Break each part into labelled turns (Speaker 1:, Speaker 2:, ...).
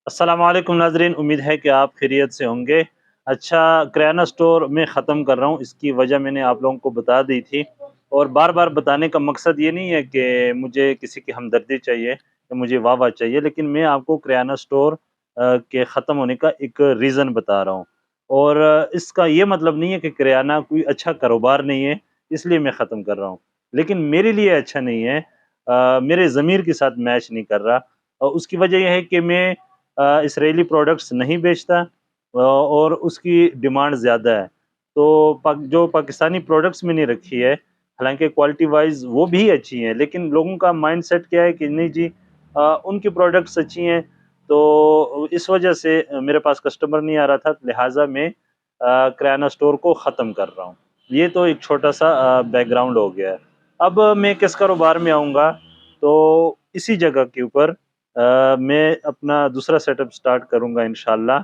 Speaker 1: अस्सलाम वालेकुम नाज़रीन, उम्मीद है कि आप खैरियत से होंगे। अच्छा, किराना स्टोर मैं ख़त्म कर रहा हूँ, इसकी वजह मैंने आप लोगों को बता दी थी और बार-बार बताने का मकसद ये नहीं है कि मुझे किसी की हमदर्दी चाहिए या मुझे वाह-वाह चाहिए, लेकिन मैं आपको किराना स्टोर के ख़त्म होने का एक रीज़न बता रहा हूँ। और इसका ये मतलब नहीं है कि किराना कोई अच्छा कारोबार नहीं है, इसलिए मैं ख़त्म कर रहा हूँ। लेकिन मेरे लिए अच्छा नहीं है, मेरे ज़मीर के साथ मैच नहीं कर रहा। उसकी वजह ये है कि मैं इसराइली प्रोडक्ट्स नहीं बेचता और उसकी डिमांड ज़्यादा है। तो जो पाकिस्तानी प्रोडक्ट्स मैंने रखी है, हालाँकि क्वालिटी वाइज़ वो भी अच्छी हैं, लेकिन लोगों का माइंडसेट क्या है कि नहीं जी, उनकी प्रोडक्ट्स अच्छी हैं, तो इस वजह से मेरे पास कस्टमर नहीं आ रहा था, लिहाज़ा मैं किराना स्टोर को ख़त्म कर रहा हूँ। ये तो एक छोटा-सा बैकग्राउंड हो गया है। अब मैं किस कारोबार में आऊँगा, तो इसी जगह के ऊपर मैं अपना दूसरा सेटअप स्टार्ट करूँगा इंशाअल्लाह।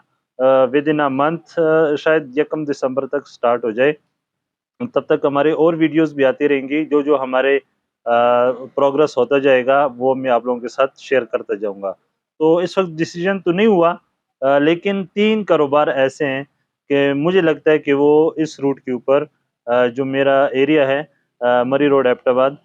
Speaker 1: विदिन अ मंथ, शायद 1 दिसंबर तक स्टार्ट हो जाए। तब तक हमारे और वीडियोज़ भी आती रहेंगी, जो-जो हमारे प्रोग्रेस होता जाएगा, वो मैं आप लोगों के साथ शेयर करता जाऊँगा। तो इस वक़्त डिसीज़न तो नहीं हुआ, लेकिन 3 कारोबार ऐसे हैं कि मुझे लगता है कि वो इस रूट के ऊपर, जो मेरा एरिया है, मरी रोड एबटाबाद,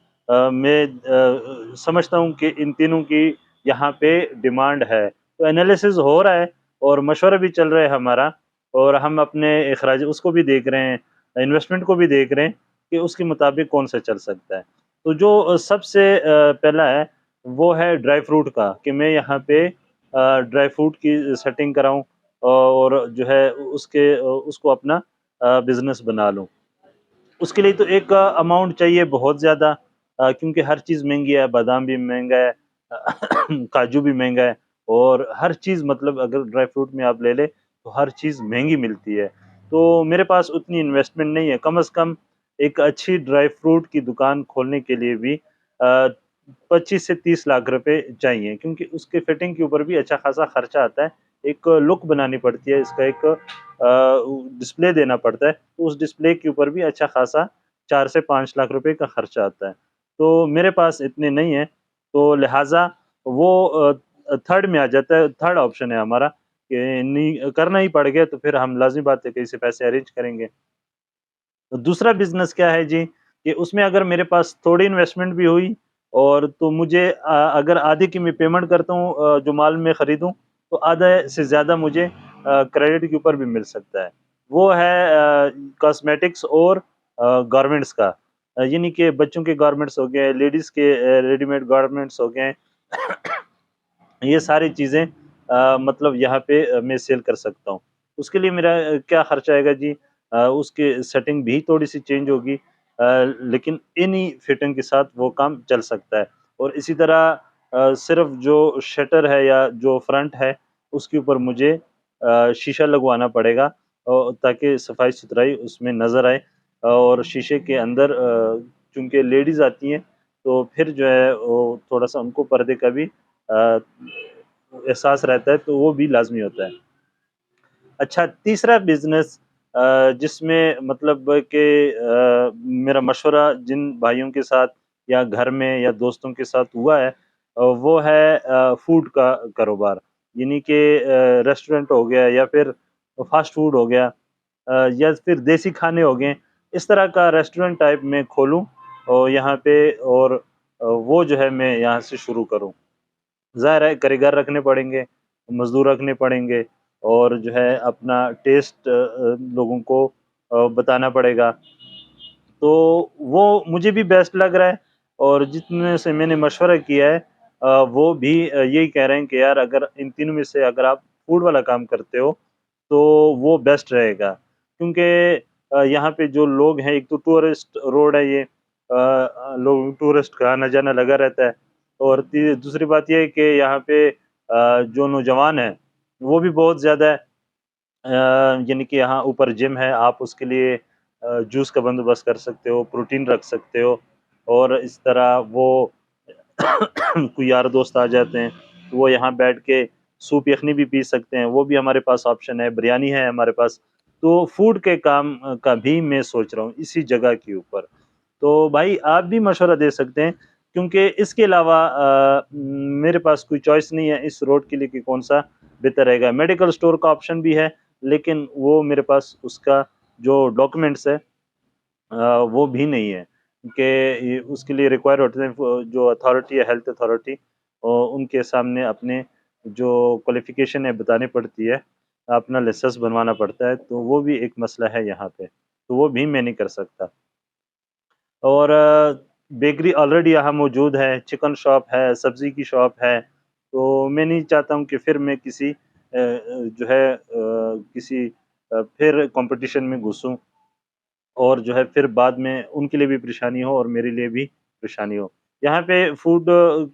Speaker 1: मैं समझता हूँ कि इन तीनों की यहाँ पे डिमांड है। तो एनालिसिस हो रहा है और मशवरा भी चल रहा है हमारा, और हम अपने इखराज उसको भी देख रहे हैं, इन्वेस्टमेंट को भी देख रहे हैं कि उसके मुताबिक कौन सा चल सकता है। तो जो सबसे पहला है, वो है ड्राई फ्रूट का, कि मैं यहाँ पे ड्राई फ्रूट की सेटिंग कराऊँ और जो है उसको अपना बिज़नेस बना लूँ। उसके लिए तो एक अमाउंट चाहिए बहुत ज़्यादा, क्योंकि हर चीज़ महँगी है, बादाम भी महँगा है, काजू भी महँगा है, और हर चीज़, मतलब अगर ड्राई फ्रूट में आप ले लें, तो हर चीज़ महँगी मिलती है। तो मेरे पास उतनी इन्वेस्टमेंट नहीं है, कम से कम एक अच्छी ड्राई फ्रूट की दुकान खोलने के लिए भी 25 से 30 लाख रुपए चाहिए, क्योंकि उसके फिटिंग के ऊपर भी अच्छा खासा खर्चा आता है। एक लुक बनानी पड़ती है, इसका एक डिस्प्ले देना पड़ता है, तो उस डिस्प्ले के ऊपर भी अच्छा खासा 4 से 5 लाख रुपए का खर्चा आता है। तो मेरे पास इतने नहीं है, तो लिहाज़ा वो थर्ड में आ जाता है, थर्ड ऑप्शन है हमारा कि नहीं करना ही पड़ गया, तो फिर हम लाज़िमी बात है कहीं से पैसे अरेंज करेंगे। तो दूसरा बिज़नेस क्या है जी, कि उसमें अगर मेरे पास थोड़ी इन्वेस्टमेंट भी हुई, और तो मुझे अगर आधे की मैं पेमेंट करता हूँ, जो माल मैं खरीदूँ, तो आधे से ज़्यादा मुझे क्रेडिट के ऊपर भी मिल सकता है। वो है कॉस्मेटिक्स और गारमेंट्स का। यानी कि बच्चों के गारमेंट्स हो गए, लेडीज़ के रेडीमेड गारमेंट्स हो गए। ये सारी चीज़ें मतलब यहाँ पे मैं सेल कर सकता हूँ। उसके लिए मेरा क्या खर्चा आएगा जी? उसकी सेटिंग भी थोड़ी-सी चेंज होगी, लेकिन इन्हीं फिटिंग के साथ वो काम चल सकता है। और इसी तरह सिर्फ़ जो शटर है या जो फ्रंट है, उसके ऊपर मुझे शीशा लगवाना पड़ेगा, ताकि सफाई-सुथराई उसमें नज़र आए, और शीशे के अंदर चूँकि लेडीज़ आती हैं, तो फिर जो है वो थोड़ा-सा उनको पर्दे का भी एहसास रहता है, तो वो भी लाज़मी होता है। अच्छा, तीसरा बिज़नेस जिसमें मतलब कि मेरा मशवरा जिन भाइयों के साथ या घर में या दोस्तों के साथ हुआ है, वो है फूड का कारोबार। यानी कि रेस्टोरेंट हो गया, या फिर फ़ास्ट फूड हो गया, या फिर देसी खाने हो गए। इस तरह का रेस्टोरेंट टाइप मैं खोलूँ और यहाँ पे, और वो जो है मैं यहाँ से शुरू करूँ। ज़ाहिर है कारीगर रखने पड़ेंगे, मज़दूर रखने पड़ेंगे, और जो है अपना टेस्ट लोगों को बताना पड़ेगा। तो वो मुझे भी बेस्ट लग रहा है, और जितने से मैंने मशवरा किया है, वो भी यही कह रहे हैं कि यार, अगर इन तीनों में से अगर आप फूड वाला काम करते हो, तो वो बेस्ट रहेगा। क्योंकि यहाँ पे जो लोग हैं, एक तो टूरिस्ट रोड है ये, लोग टूरिस्ट का आना-जाना लगा रहता है, और ती दूसरी बात ये है कि यहाँ पे जो नौजवान हैं, वो भी बहुत ज़्यादा है। यानी कि यहाँ ऊपर जिम है, आप उसके लिए जूस का बंदोबस्त कर सकते हो, प्रोटीन रख सकते हो, और इस तरह वो कोई यार दोस्त आ जाते हैं, तो वो यहाँ बैठ के सूप यखनी भी पी सकते हैं, वो भी हमारे पास ऑप्शन है, बिरयानी है हमारे पास। तो फूड के काम का भी मैं सोच रहा हूँ इसी जगह के ऊपर। तो भाई आप भी मशवरा दे सकते हैं, क्योंकि इसके अलावा मेरे पास कोई चॉइस नहीं है इस रोड के लिए कि कौन-सा बेहतर रहेगा। मेडिकल स्टोर का ऑप्शन भी है, लेकिन वो मेरे पास उसका जो डॉक्यूमेंट्स है वो भी नहीं है कि ये उसके लिए रिक्वायर होते हैं जो अथॉरिटी है, हेल्थ अथॉरिटी, और उनके सामने अपने जो क्वालिफ़िकेशन है बतानी पड़ती है, अपना लाइसेंस बनवाना पड़ता है, तो वो भी एक मसला है यहाँ पे, तो वो भी मैं नहीं कर सकता। और बेकरी ऑलरेडी यहाँ मौजूद है, चिकन शॉप है, सब्ज़ी की शॉप है, तो मैं नहीं चाहता हूँ कि फिर मैं किसी जो है किसी फिर कॉम्पिटिशन में घुसूँ और जो है फिर बाद में उनके लिए भी परेशानी हो और मेरे लिए भी परेशानी हो। यहाँ पे फूड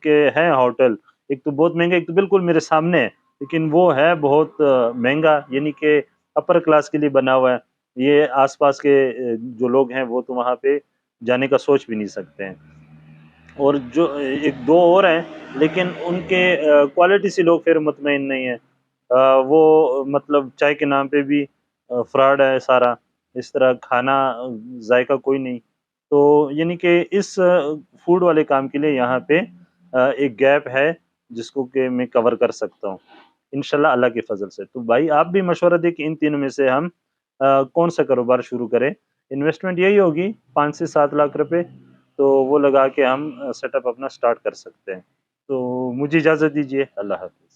Speaker 1: के हैं होटल, एक तो बहुत महँगा, एक तो बिल्कुल मेरे सामने है, लेकिन वो है बहुत महँगा, यानी कि अपर क्लास के लिए बना हुआ है। ये आस-पास के जो लोग हैं वो तो वहाँ पे जाने का सोच भी नहीं सकते हैं। और जो 1-2 और हैं, लेकिन उनके क्वालिटी से लोग फिर मुतमईन नहीं हैं। वो मतलब चाय के नाम पे भी फ्रॉड है सारा, इस तरह खाना जायका कोई नहीं। तो यानी कि इस फूड वाले काम के लिए यहाँ पे एक गैप है जिसको कि मैं कवर कर सकता हूँ। इंशाल्लाह अल्लाह के फ़ज़ल से। तो भाई आप भी मशवरा दें कि इन तीनों में से हम कौन-सा कारोबार शुरू करें? इन्वेस्टमेंट यही होगी 5 से 7 लाख रुपए, तो वो लगा के हम सेटअप अपना स्टार्ट कर सकते हैं। तो मुझे इजाज़त दीजिए, अल्लाह हाफ़िज़।